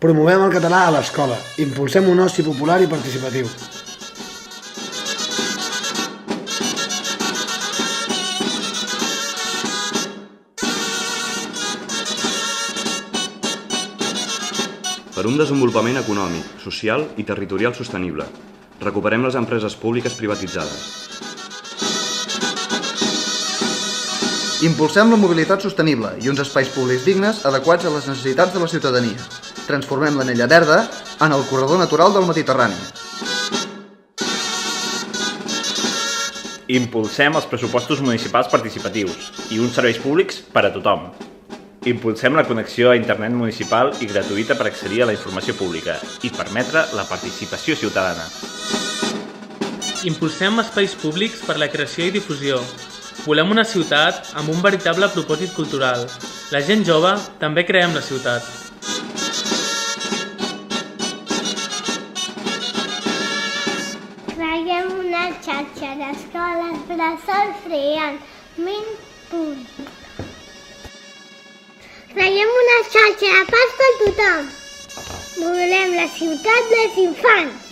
Promovem el català a l'escola. Impulsem un oci popular i participatiu. Per un desenvolupament econòmic, social i territorial sostenible. Recuperem les empreses públiques privatitzades. Impulsem la mobilitat sostenible i uns espais públics dignes adequats a les necessitats de la ciutadania. Transformem l'Anella Verda en el corredor natural del Mediterrani. Impulsem els pressupostos municipals participatius i uns serveis públics per a tothom. Impulsem la connexió a internet municipal i gratuïta per accedir a la informació pública i permetre la participació ciutadana. Impulsem espais públics per la creació i difusió. Volem una ciutat amb un veritable propòsit cultural. La gent jove també creem la ciutat. Creiem una xarxa d'escoles bressol creant 1000 punts. Creiem una xarxa de parcs per tothom. Volem la ciutat dels infants.